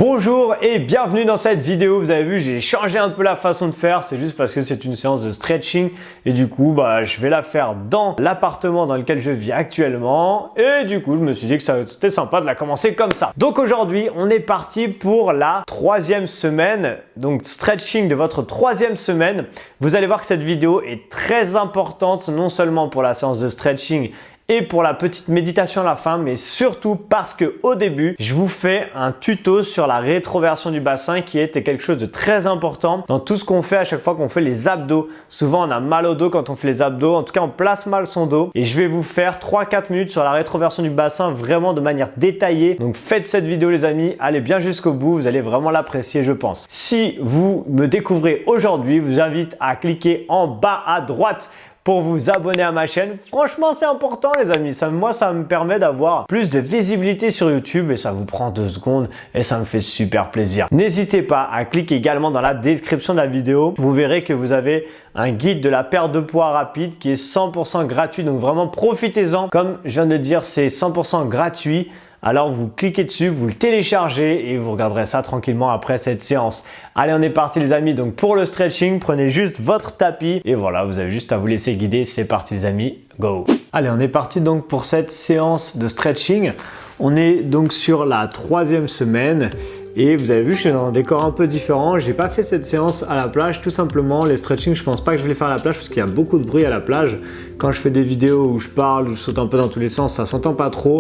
Bonjour et bienvenue dans cette vidéo. Vous avez vu, j'ai changé un peu la façon de faire. C'est juste parce que c'est une séance de stretching et du coup, je vais la faire dans l'appartement dans lequel je vis actuellement. Et du coup, je me suis dit que c'était sympa de la commencer comme ça. Donc aujourd'hui, on est parti pour la troisième semaine. Donc stretching de votre troisième semaine. Vous allez voir que cette vidéo est très importante, non seulement pour la séance de stretching et pour la petite méditation à la fin, mais surtout parce qu'au début, je vous fais un tuto sur la rétroversion du bassin qui était quelque chose de très important dans tout ce qu'on fait à chaque fois qu'on fait les abdos. Souvent, on a mal au dos quand on fait les abdos. En tout cas, on place mal son dos. Et je vais vous faire 3-4 minutes sur la rétroversion du bassin vraiment de manière détaillée. Donc, faites cette vidéo les amis. Allez bien jusqu'au bout. Vous allez vraiment l'apprécier, je pense. Si vous me découvrez aujourd'hui, je vous invite à cliquer en bas à droite pour vous abonner à ma chaîne. Franchement, c'est important les amis. Moi, ça me permet d'avoir plus de visibilité sur YouTube et ça vous prend 2 secondes et ça me fait super plaisir. N'hésitez pas à cliquer également dans la description de la vidéo. Vous verrez que vous avez un guide de la perte de poids rapide qui est 100% gratuit. Donc vraiment, profitez-en. Comme je viens de dire, c'est 100% gratuit. Alors vous cliquez dessus, vous le téléchargez et vous regarderez ça tranquillement après cette séance. Allez, on est parti les amis. Donc pour le stretching, prenez juste votre tapis et voilà, vous avez juste à vous laisser guider. C'est parti les amis, go! Allez, on est parti donc pour cette séance de stretching. On est donc sur la 3e semaine. Et vous avez vu, je suis dans un décor un peu différent. J'ai pas fait cette séance à la plage, tout simplement. Les stretching, je pense pas que je vais les faire à la plage parce qu'il y a beaucoup de bruit à la plage. Quand je fais des vidéos où je parle, où je saute un peu dans tous les sens, ça s'entend pas trop.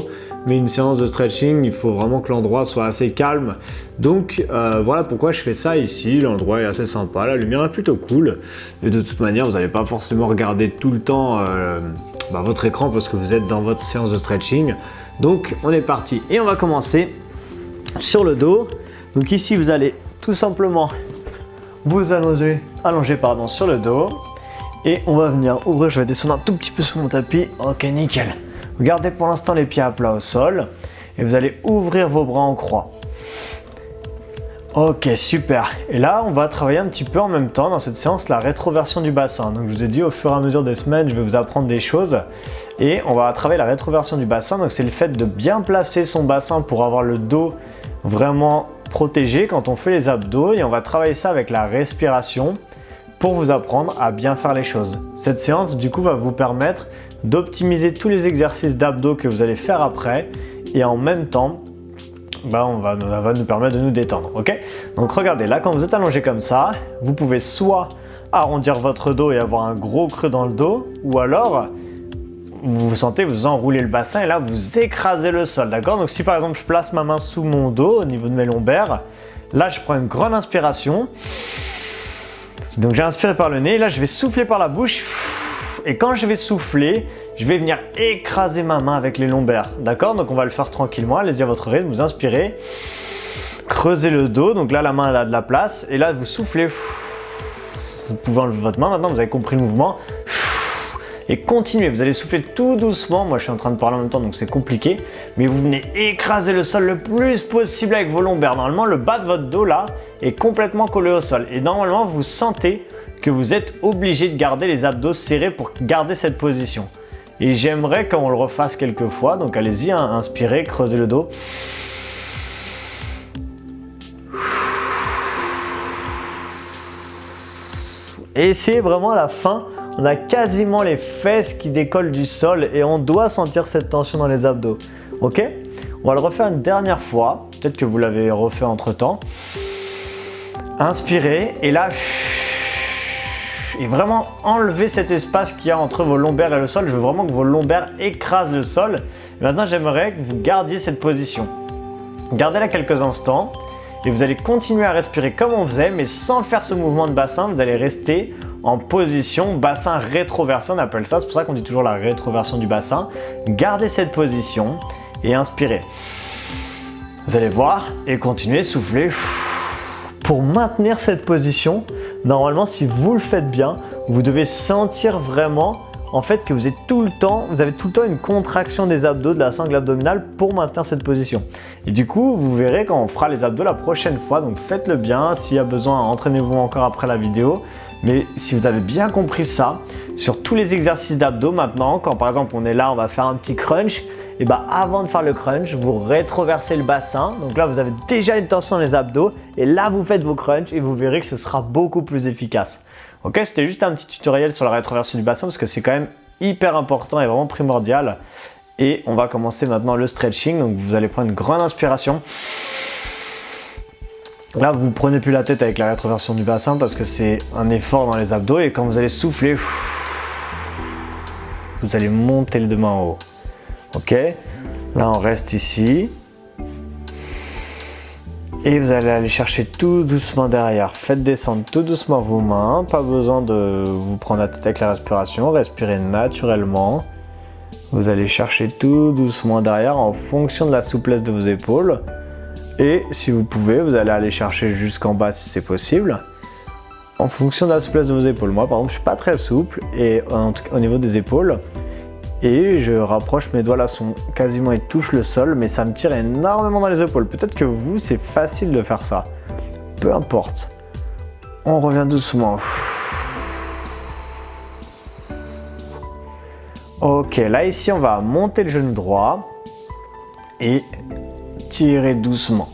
Mais une séance de stretching, il faut vraiment que l'endroit soit assez calme. Donc voilà pourquoi je fais ça ici. L'endroit est assez sympa, la lumière est plutôt cool. Et de toute manière, vous n'allez pas forcément regarder tout le temps votre écran parce que vous êtes dans votre séance de stretching. Donc on est parti et on va commencer sur le dos. Donc ici, vous allez tout simplement vous allonger sur le dos et on va venir ouvrir. Je vais descendre un tout petit peu sur mon tapis. Ok, nickel. Vous gardez pour l'instant les pieds à plat au sol et vous allez ouvrir vos bras en croix. Ok, super. Et là, on va travailler un petit peu en même temps dans cette séance la rétroversion du bassin. Donc je vous ai dit au fur et à mesure des semaines, je vais vous apprendre des choses et on va travailler la rétroversion du bassin. Donc c'est le fait de bien placer son bassin pour avoir le dos vraiment protégé quand on fait les abdos et on va travailler ça avec la respiration pour vous apprendre à bien faire les choses. Cette séance du coup va vous permettre d'optimiser tous les exercices d'abdos que vous allez faire après et en même temps on va nous permettre de nous détendre. Ok, donc regardez là, quand vous êtes allongé comme ça, vous pouvez soit arrondir votre dos et avoir un gros creux dans le dos, ou alors vous sentez, vous enroulez le bassin et là vous écrasez le sol, d'accord? Donc si par exemple je place ma main sous mon dos au niveau de mes lombaires, là je prends une grande inspiration. Donc j'ai inspiré par le nez, et là je vais souffler par la bouche. Et quand je vais souffler, je vais venir écraser ma main avec les lombaires, d'accord? Donc on va le faire tranquillement, allez-y à votre rythme, vous inspirez, creusez le dos, donc là la main elle a de la place, et là vous soufflez. Vous pouvez enlever votre main, maintenant vous avez compris le mouvement. Et continuez, vous allez souffler tout doucement. Moi je suis en train de parler en même temps donc c'est compliqué. Mais vous venez écraser le sol le plus possible avec vos lombaires. Normalement le bas de votre dos là est complètement collé au sol. Et normalement vous sentez que vous êtes obligé de garder les abdos serrés pour garder cette position. Et j'aimerais qu'on le refasse quelques fois. Donc allez-y, inspirez, creusez le dos. Et essayez vraiment à la fin. On a quasiment les fesses qui décollent du sol et on doit sentir cette tension dans les abdos. Ok? On va le refaire une dernière fois. Peut-être que vous l'avez refait entre temps. Inspirez et là, et vraiment enlevez cet espace qu'il y a entre vos lombaires et le sol. Je veux vraiment que vos lombaires écrasent le sol. Et maintenant, j'aimerais que vous gardiez cette position. Gardez-la quelques instants et vous allez continuer à respirer comme on faisait, mais sans faire ce mouvement de bassin. Vous allez rester en position bassin rétroversé, on appelle ça, c'est pour ça qu'on dit toujours la rétroversion du bassin. Gardez cette position et inspirez. Vous allez voir et continuez, soufflez. Pour maintenir cette position, normalement si vous le faites bien, vous devez sentir vraiment en fait que vous avez tout le temps une contraction des abdos, de la sangle abdominale pour maintenir cette position. Et du coup, vous verrez quand on fera les abdos la prochaine fois, donc faites-le bien. S'il y a besoin, entraînez-vous encore après la vidéo. Mais si vous avez bien compris ça, sur tous les exercices d'abdos maintenant, quand par exemple on est là, on va faire un petit crunch et bah avant de faire le crunch, vous rétroversez le bassin. Donc là, vous avez déjà une tension dans les abdos et là, vous faites vos crunchs et vous verrez que ce sera beaucoup plus efficace. Ok, c'était juste un petit tutoriel sur la rétroversion du bassin parce que c'est quand même hyper important et vraiment primordial. Et on va commencer maintenant le stretching. Donc vous allez prendre une grande inspiration. Là, vous ne prenez plus la tête avec la rétroversion du bassin parce que c'est un effort dans les abdos et quand vous allez souffler, vous allez monter les deux mains en haut. Ok, là on reste ici. Et vous allez aller chercher tout doucement derrière. Faites descendre tout doucement vos mains. Pas besoin de vous prendre la tête avec la respiration. Respirez naturellement. Vous allez chercher tout doucement derrière en fonction de la souplesse de vos épaules. Et si vous pouvez, vous allez aller chercher jusqu'en bas si c'est possible. En fonction de la souplesse de vos épaules. Moi par exemple, je suis pas très souple et au niveau des épaules. Et je rapproche mes doigts là, sont quasiment, ils touchent le sol, mais ça me tire énormément dans les épaules. Peut-être que vous, c'est facile de faire ça. Peu importe. On revient doucement. Ok, là ici, on va monter le genou droit et tirer doucement.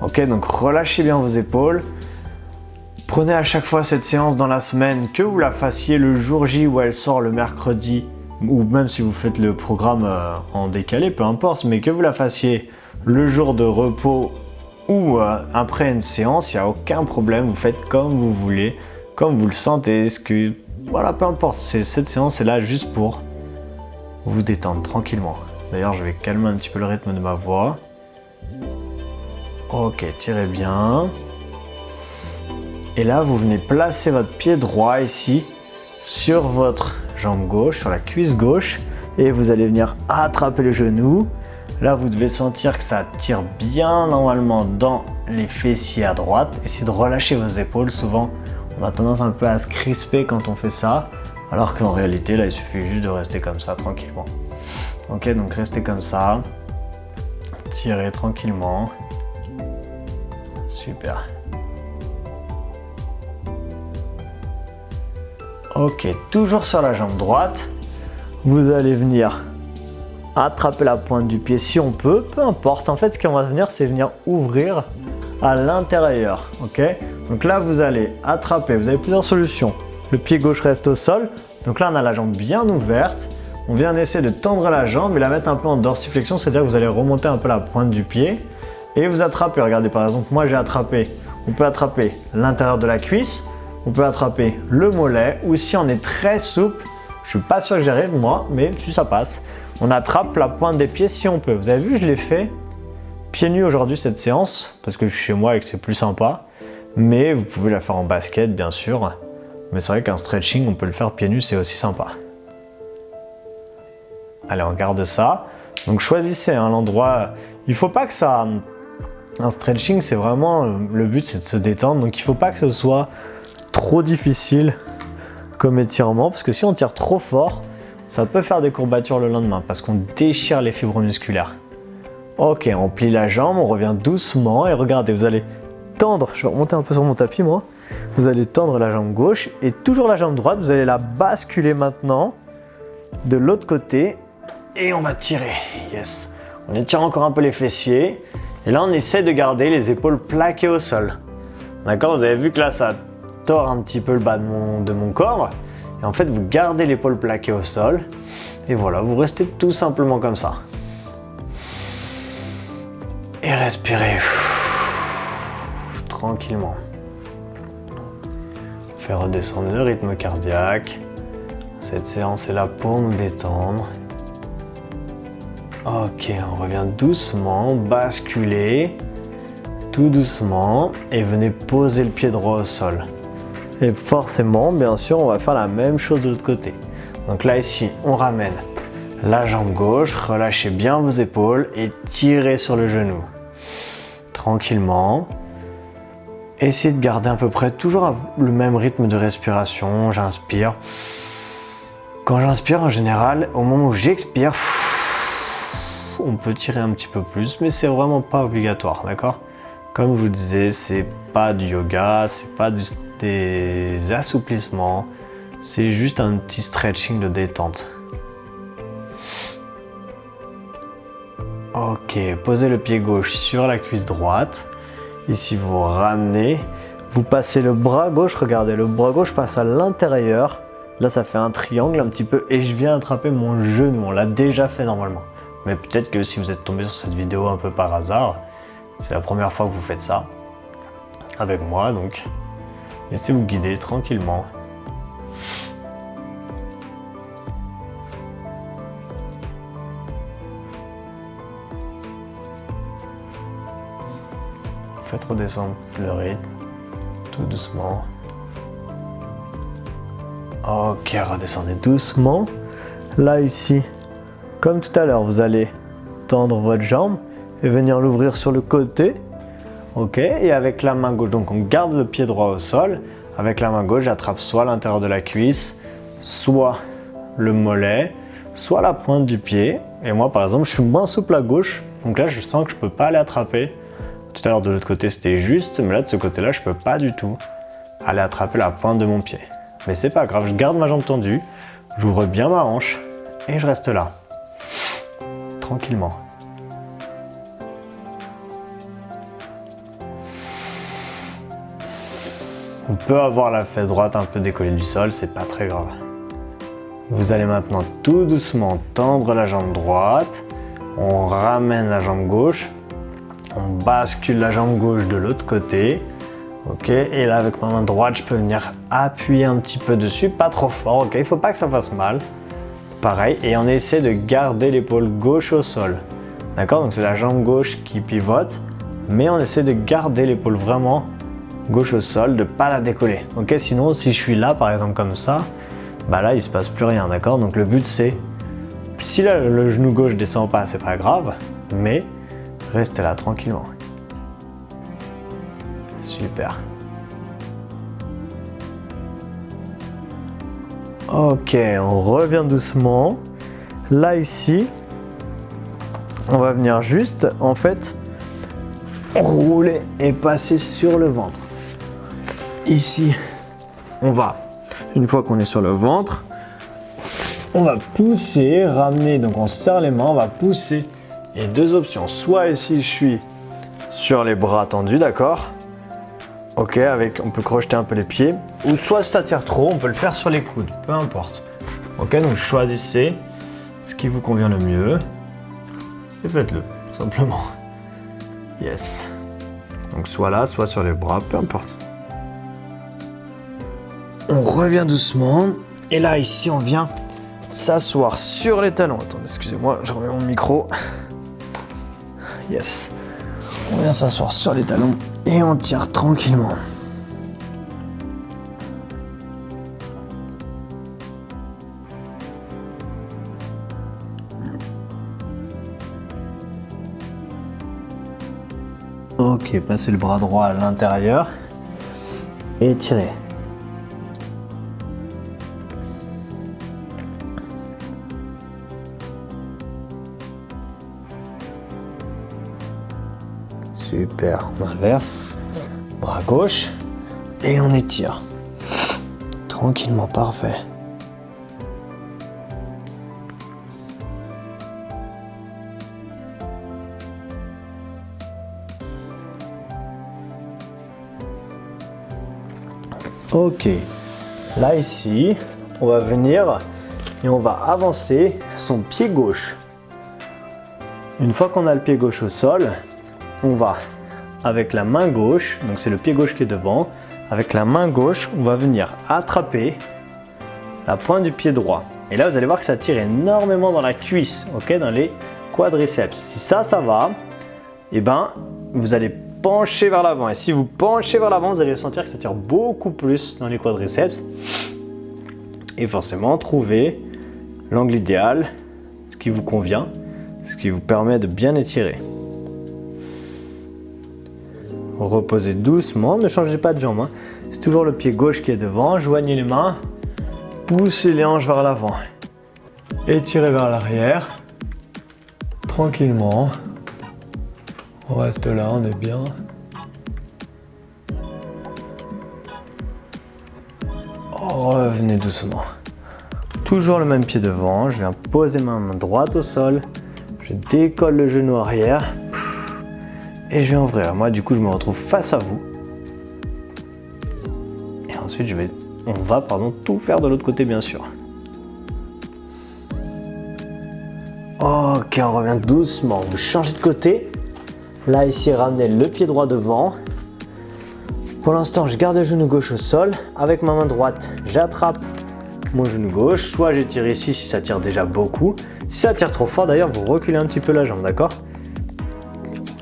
Ok, donc relâchez bien vos épaules. Prenez à chaque fois cette séance dans la semaine, que vous la fassiez le jour J où elle sort le mercredi, ou même si vous faites le programme en décalé, peu importe, mais que vous la fassiez le jour de repos ou après une séance, il n'y a aucun problème, vous faites comme vous voulez, comme vous le sentez, voilà, peu importe, cette séance est là juste pour vous détendre tranquillement. D'ailleurs, je vais calmer un petit peu le rythme de ma voix. Ok, tirez bien. Et là, vous venez placer votre pied droit ici sur votre jambe gauche, sur la cuisse gauche, et vous allez venir attraper le genou. Là, vous devez sentir que ça tire bien normalement dans les fessiers à droite. Essayez de relâcher vos épaules. Souvent, on a tendance un peu à se crisper quand on fait ça, alors qu'en réalité, là, il suffit juste de rester comme ça, tranquillement. Ok, donc restez comme ça. Tirez tranquillement. Super. Ok, toujours sur la jambe droite, vous allez venir attraper la pointe du pied si on peut, peu importe. En fait, ce qu'on va venir, c'est venir ouvrir à l'intérieur. Ok, donc là, vous allez attraper, vous avez plusieurs solutions. Le pied gauche reste au sol, donc là, on a la jambe bien ouverte. On vient essayer de tendre la jambe et la mettre un peu en dorsiflexion, c'est-à-dire que vous allez remonter un peu la pointe du pied et vous attrapez. Regardez, par exemple, moi, j'ai attrapé, on peut attraper l'intérieur de la cuisse. On peut attraper le mollet ou si on est très souple, je suis pas sûr que j'arrive moi, mais si ça passe, on attrape la pointe des pieds si on peut. Vous avez vu, je l'ai fait pieds nus aujourd'hui cette séance parce que je suis chez moi et que c'est plus sympa, mais vous pouvez la faire en basket bien sûr, mais c'est vrai qu'un stretching, on peut le faire pieds nus, c'est aussi sympa. Allez, on garde ça. Donc choisissez l'endroit, il faut pas que ça... Un stretching, c'est vraiment, le but c'est de se détendre, donc il faut pas que ce soit trop difficile comme étirement parce que si on tire trop fort, ça peut faire des courbatures le lendemain parce qu'on déchire les fibres musculaires. Ok, on plie la jambe, on revient doucement et regardez, vous allez tendre, je vais remonter un peu sur mon tapis moi, vous allez tendre la jambe gauche et toujours la jambe droite, vous allez la basculer maintenant de l'autre côté et on va tirer, yes. On étire encore un peu les fessiers et là on essaie de garder les épaules plaquées au sol. D'accord, vous avez vu que là ça tord un petit peu le bas de mon corps et en fait vous gardez l'épaule plaquée au sol et voilà, vous restez tout simplement comme ça et respirez tranquillement. Faire redescendre le rythme cardiaque. Cette séance est là pour nous détendre. Ok, on revient doucement, basculer tout doucement et venez poser le pied droit au sol. Et forcément, bien sûr, on va faire la même chose de l'autre côté. Donc là, ici, on ramène la jambe gauche, relâchez bien vos épaules et tirez sur le genou. Tranquillement. Essayez de garder à peu près toujours le même rythme de respiration. J'inspire. Quand j'inspire, en général, au moment où j'expire, on peut tirer un petit peu plus, mais c'est vraiment pas obligatoire, d'accord? Comme je vous disais, c'est pas du yoga, c'est pas des assouplissements, c'est juste un petit stretching de détente. Ok, posez le pied gauche sur la cuisse droite. Ici, vous ramenez. Vous passez le bras gauche, regardez, le bras gauche passe à l'intérieur. Là, ça fait un triangle un petit peu et je viens attraper mon genou. On l'a déjà fait normalement. Mais peut-être que si vous êtes tombé sur cette vidéo un peu par hasard, c'est la première fois que vous faites ça avec moi. Donc, laissez-vous guider tranquillement. Faites redescendre le rythme. Tout doucement. Ok, redescendez doucement. Là, ici, comme tout à l'heure, vous allez tendre votre jambe et venir l'ouvrir sur le côté. Ok, et avec la main gauche, donc on garde le pied droit au sol. Avec la main gauche, j'attrape soit l'intérieur de la cuisse, soit le mollet, soit la pointe du pied. Et moi, par exemple, je suis moins souple à gauche. Donc là, je sens que je ne peux pas aller attraper. Tout à l'heure de l'autre côté c'était juste, mais là de ce côté-là je peux pas du tout aller attraper la pointe de mon pied. Mais c'est pas grave, je garde ma jambe tendue, j'ouvre bien ma hanche et je reste là. Tranquillement. On peut avoir la fesse droite un peu décollée du sol, c'est pas très grave. Vous allez maintenant tout doucement tendre la jambe droite, on ramène la jambe gauche. On bascule la jambe gauche de l'autre côté. Ok, et là avec ma main droite, je peux venir appuyer un petit peu dessus, pas trop fort, ok, il ne faut pas que ça fasse mal. Pareil, et on essaie de garder l'épaule gauche au sol. D'accord, donc c'est la jambe gauche qui pivote, mais on essaie de garder l'épaule vraiment gauche au sol, de ne pas la décoller. Ok, sinon si je suis là par exemple comme ça, bah là il ne se passe plus rien, d'accord. Donc le but c'est, si là, le genou gauche descend pas, c'est pas grave, mais restez là tranquillement. Super. Ok, on revient doucement. Là ici, on va venir juste en fait rouler et passer sur le ventre. Ici, on va, une fois qu'on est sur le ventre, on va pousser, ramener, donc on serre les mains, on va pousser. Et deux options, soit ici je suis sur les bras tendus, d'accord. Ok, on peut crocheter un peu les pieds. Ou soit si ça tire trop, on peut le faire sur les coudes, peu importe. Ok, donc choisissez ce qui vous convient le mieux. Et faites-le, tout simplement. Yes. Donc soit là, soit sur les bras, peu importe. On revient doucement. Et là, ici, on vient s'asseoir sur les talons. Attendez, excusez-moi, je remets mon micro. Yes. On vient s'asseoir sur les talons et on tire tranquillement. Ok, passez le bras droit à l'intérieur et tirez. Super, on inverse, bras gauche et on étire. Tranquillement, parfait. Ok, là ici, on va venir et on va avancer son pied gauche. Une fois qu'on a le pied gauche au sol, on va, avec la main gauche, donc c'est le pied gauche qui est devant, avec la main gauche, on va venir attraper la pointe du pied droit. Et là, vous allez voir que ça tire énormément dans la cuisse, ok, dans les quadriceps. Si ça va, et ben, vous allez pencher vers l'avant. Et si vous penchez vers l'avant, vous allez sentir que ça tire beaucoup plus dans les quadriceps. Et forcément, trouver l'angle idéal, ce qui vous convient, ce qui vous permet de bien étirer. Reposez doucement, ne changez pas de jambe, hein. C'est toujours le pied gauche qui est devant, joignez les mains, poussez les hanches vers l'avant, étirez vers l'arrière, tranquillement, on reste là, on est bien. Revenez doucement, toujours le même pied devant, je viens poser ma main droite au sol, Je décolle le genou arrière et je vais ouvrir. Moi, du coup, je me retrouve face à vous. Et ensuite, on va tout faire de l'autre côté, bien sûr. Ok, on revient doucement. Vous changez de côté. Là, ici, ramenez le pied droit devant. Pour l'instant, je garde le genou gauche au sol. Avec ma main droite, j'attrape mon genou gauche. Soit j'étire ici si ça tire déjà beaucoup. Si ça tire trop fort, d'ailleurs, vous reculez un petit peu la jambe, d'accord?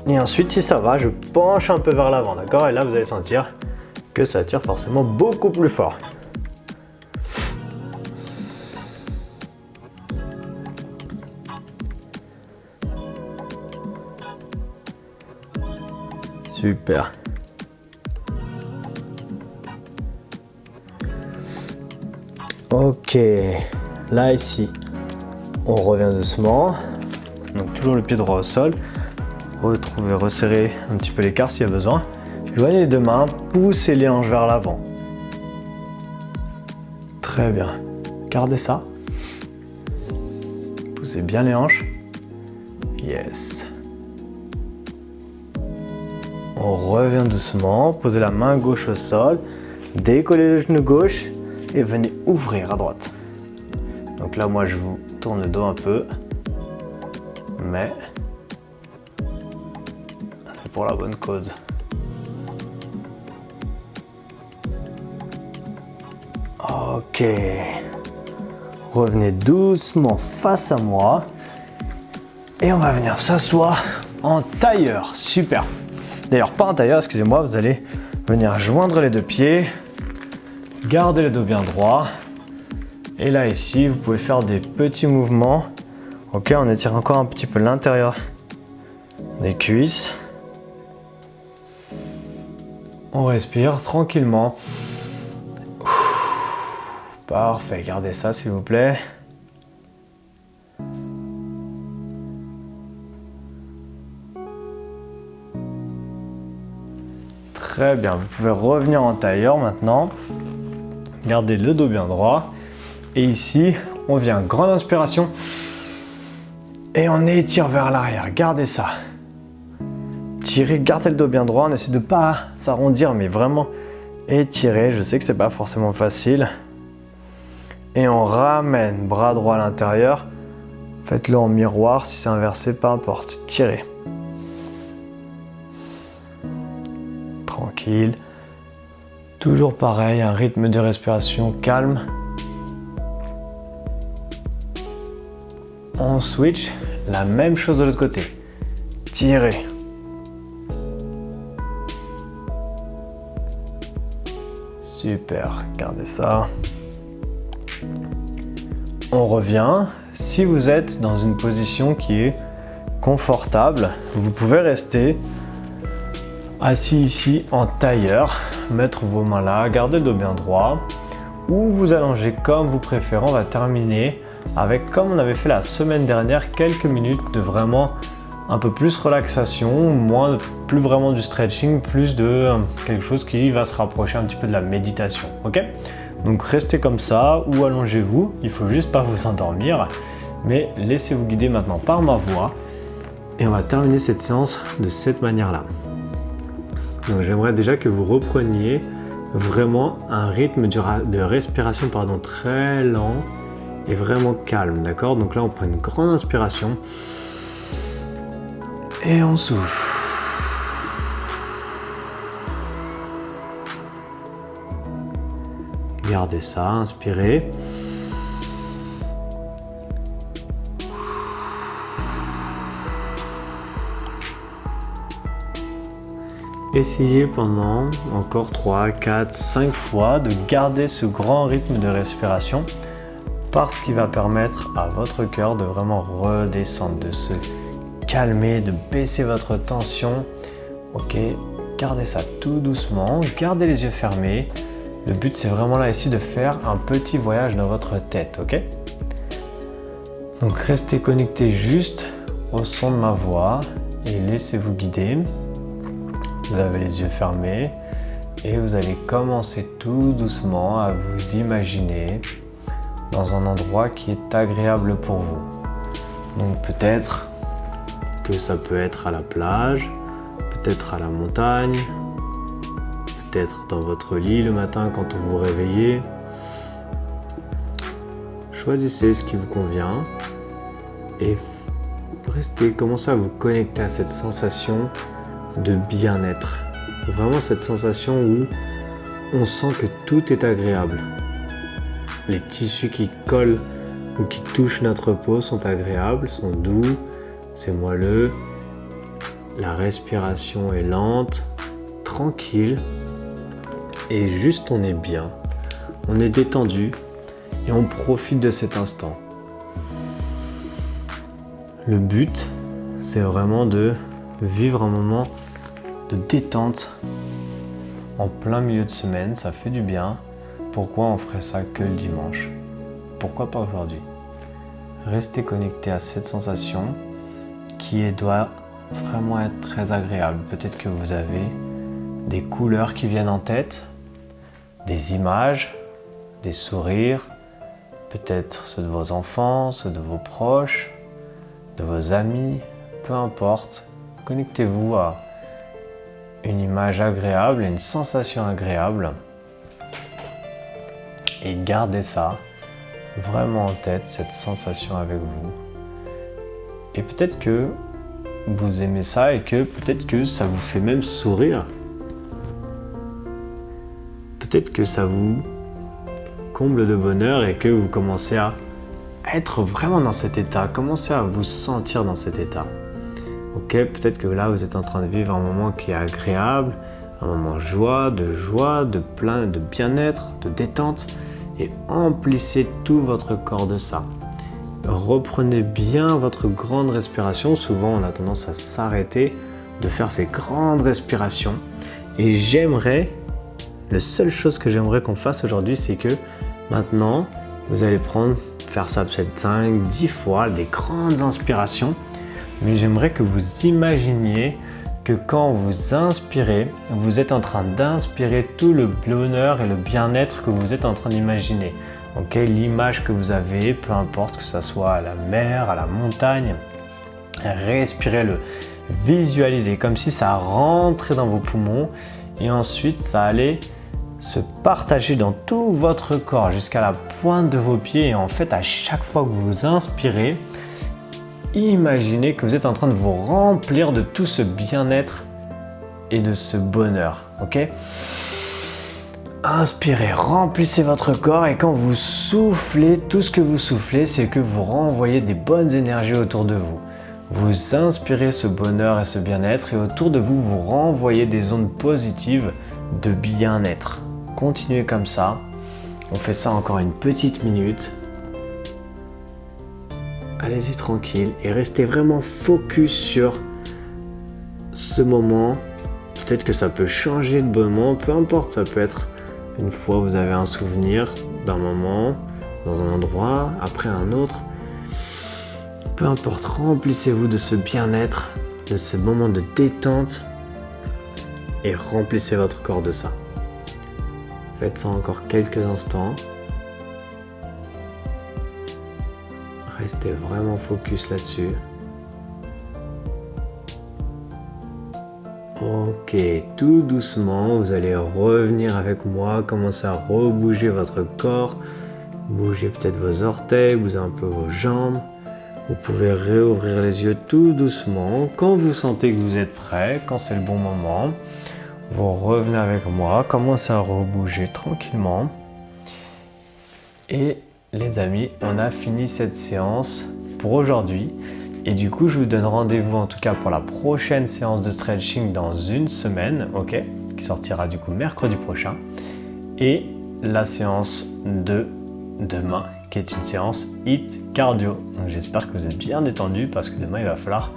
Et ensuite, si ça va, je penche un peu vers l'avant, d'accord? Et là, vous allez sentir que ça tire forcément beaucoup plus fort. Super. Ok, là ici, on revient doucement. Donc toujours le pied droit au sol. Retrouvez, resserrez un petit peu l'écart s'il y a besoin. Joignez les deux mains, poussez les hanches vers l'avant. Très bien. Gardez ça. Poussez bien les hanches. Yes. On revient doucement, posez la main gauche au sol, décollez le genou gauche et venez ouvrir à droite. Donc là, moi, je vous tourne le dos un peu, mais c'est pour la bonne cause. Ok. Revenez doucement face à moi et on va venir s'asseoir en tailleur. Super. D'ailleurs, pas en tailleur, excusez-moi, vous allez venir joindre les deux pieds, garder le dos bien droit. Et là, ici, vous pouvez faire des petits mouvements. Ok, on étire encore un petit peu l'intérieur des cuisses. On respire tranquillement. Parfait, gardez ça s'il vous plaît. Très bien, vous pouvez revenir en tailleur maintenant. Gardez le dos bien droit. Et ici, on vient grande inspiration. Et on étire vers l'arrière, gardez ça. Tirez, gardez le dos bien droit. On essaie de ne pas s'arrondir, mais vraiment étirer. Je sais que c'est pas forcément facile. Et on ramène bras droit à l'intérieur. Faites-le en miroir, si c'est inversé, peu importe. Tirez. Tranquille. Toujours pareil, un rythme de respiration calme. On switch, la même chose de l'autre côté. Tirez. Super, gardez ça. On revient. Si vous êtes dans une position qui est confortable, vous pouvez rester assis ici en tailleur, mettre vos mains là, garder le dos bien droit, ou vous allongez comme vous préférez. On va terminer avec, comme on avait fait la semaine dernière, quelques minutes de vraiment un peu plus relaxation, plus vraiment du stretching, plus de quelque chose qui va se rapprocher un petit peu de la méditation. Ok? Donc restez comme ça ou allongez-vous, il faut juste pas vous endormir, mais laissez-vous guider maintenant par ma voix et on va terminer cette séance de cette manière-là. Donc j'aimerais déjà que vous repreniez vraiment un rythme de respiration très lent et vraiment calme, d'accord? Donc là on prend une grande inspiration et on souffle. Gardez ça, inspirez. Essayez pendant encore 3, 4, 5 fois de garder ce grand rythme de respiration parce qu'il va permettre à votre cœur de vraiment redescendre, de se calmer, de baisser votre tension. Ok, gardez ça tout doucement, gardez les yeux fermés. Le but c'est vraiment là ici de faire un petit voyage dans votre tête, ok? Donc restez connecté juste au son de ma voix et laissez-vous guider. Vous avez les yeux fermés et vous allez commencer tout doucement à vous imaginer dans un endroit qui est agréable pour vous. Donc peut-être que ça peut être à la plage, peut-être à la montagne, peut-être dans votre lit le matin quand vous vous réveillez. Choisissez ce qui vous convient et commencez à vous connecter à cette sensation de bien-être. Vraiment cette sensation où on sent que tout est agréable. Les tissus qui collent ou qui touchent notre peau sont agréables, sont doux, c'est moelleux. La respiration est lente, tranquille et juste on est bien. On est détendu et on profite de cet instant. Le but, c'est vraiment de vivre un moment de détente en plein milieu de semaine, ça fait du bien. Pourquoi on ferait ça que le dimanche? Pourquoi pas aujourd'hui? Restez connecté à cette sensation qui doit vraiment être très agréable. Peut-être que vous avez des couleurs qui viennent en tête, des images, des sourires, peut-être ceux de vos enfants, ceux de vos proches, de vos amis, peu importe. Connectez-vous à une image agréable et une sensation agréable et gardez ça vraiment en tête, cette sensation avec vous. Et peut-être que vous aimez ça et que peut-être que ça vous fait même sourire. Peut-être que ça vous comble de bonheur et que vous commencez à être vraiment dans cet état, commencez à vous sentir dans cet état. Ok, peut-être que là vous êtes en train de vivre un moment qui est agréable, un moment de joie, de bien-être, de détente, et emplissez tout votre corps de ça. Reprenez bien votre grande respiration. Souvent on a tendance à s'arrêter de faire ces grandes respirations. Et la seule chose que j'aimerais qu'on fasse aujourd'hui, c'est que maintenant vous allez faire ça peut-être 5, 10 fois, des grandes inspirations. Mais j'aimerais que vous imaginiez que quand vous inspirez, vous êtes en train d'inspirer tout le bonheur et le bien-être que vous êtes en train d'imaginer. Ok, l'image que vous avez, peu importe que ce soit à la mer, à la montagne, respirez-le, visualisez comme si ça rentrait dans vos poumons et ensuite ça allait se partager dans tout votre corps jusqu'à la pointe de vos pieds. Et en fait, à chaque fois que vous inspirez, imaginez que vous êtes en train de vous remplir de tout ce bien-être et de ce bonheur. Ok ? Inspirez, remplissez votre corps et quand vous soufflez, tout ce que vous soufflez, c'est que vous renvoyez des bonnes énergies autour de vous. Vous inspirez ce bonheur et ce bien-être et autour de vous, vous renvoyez des ondes positives de bien-être. Continuez comme ça. On fait ça encore une petite minute. Allez-y tranquille et restez vraiment focus sur ce moment. Peut-être que ça peut changer de moment, peu importe, ça peut être une fois vous avez un souvenir d'un moment, dans un endroit, après un autre. Peu importe, remplissez-vous de ce bien-être, de ce moment de détente et remplissez votre corps de ça. Faites ça encore quelques instants. Restez vraiment focus là-dessus. Ok, tout doucement, vous allez revenir avec moi, commencer à rebouger votre corps. Bougez peut-être vos orteils, bougez un peu vos jambes. Vous pouvez réouvrir les yeux tout doucement. Quand vous sentez que vous êtes prêt, quand c'est le bon moment, vous revenez avec moi, commencez à rebouger tranquillement. Et les amis, on a fini cette séance pour aujourd'hui. Et du coup, je vous donne rendez-vous en tout cas pour la prochaine séance de stretching dans une semaine, ok, qui sortira du coup mercredi prochain. Et la séance de demain, qui est une séance HIIT cardio. Donc j'espère que vous êtes bien détendus parce que demain, il va falloir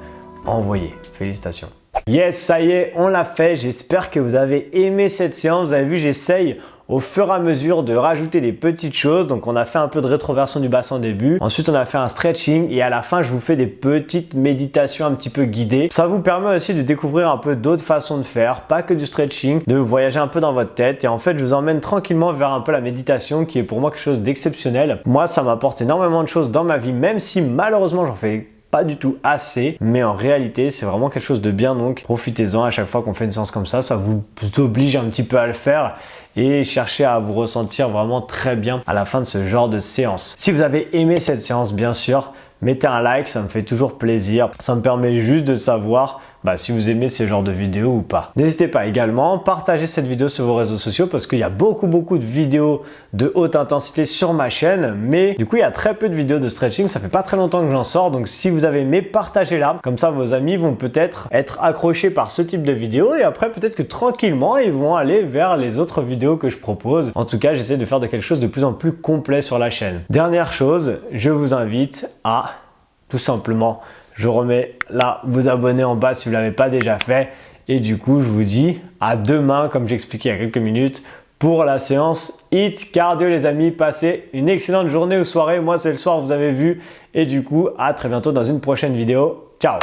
envoyer. Félicitations. Yes, ça y est, on l'a fait. J'espère que vous avez aimé cette séance. Vous avez vu, j'essaye au fur et à mesure de rajouter des petites choses. Donc on a fait un peu de rétroversion du bassin au début. Ensuite on a fait un stretching et à la fin je vous fais des petites méditations un petit peu guidées. Ça vous permet aussi de découvrir un peu d'autres façons de faire, pas que du stretching, de voyager un peu dans votre tête. Et en fait je vous emmène tranquillement vers un peu la méditation qui est pour moi quelque chose d'exceptionnel. Moi ça m'apporte énormément de choses dans ma vie, même si malheureusement j'en fais pas du tout assez, mais en réalité c'est vraiment quelque chose de bien, donc profitez-en à chaque fois qu'on fait une séance comme ça vous oblige un petit peu à le faire et cherchez à vous ressentir vraiment très bien à la fin de ce genre de séance. Si vous avez aimé cette séance, bien sûr, mettez un like, ça me fait toujours plaisir, ça me permet juste de savoir si vous aimez ce genre de vidéos ou pas. N'hésitez pas également à partager cette vidéo sur vos réseaux sociaux parce qu'il y a beaucoup de vidéos de haute intensité sur ma chaîne, mais du coup il y a très peu de vidéos de stretching, ça fait pas très longtemps que j'en sors, donc si vous avez aimé, partagez-la, comme ça vos amis vont peut-être être accrochés par ce type de vidéo et après peut-être que tranquillement ils vont aller vers les autres vidéos que je propose. En tout cas, j'essaie de faire de quelque chose de plus en plus complet sur la chaîne. Dernière chose, je vous invite à tout simplement, je remets là vous abonner en bas si vous ne l'avez pas déjà fait. Et du coup, je vous dis à demain, comme j'expliquais il y a quelques minutes, pour la séance HIIT Cardio les amis. Passez une excellente journée ou soirée. Moi, c'est le soir, vous avez vu. Et du coup, à très bientôt dans une prochaine vidéo. Ciao!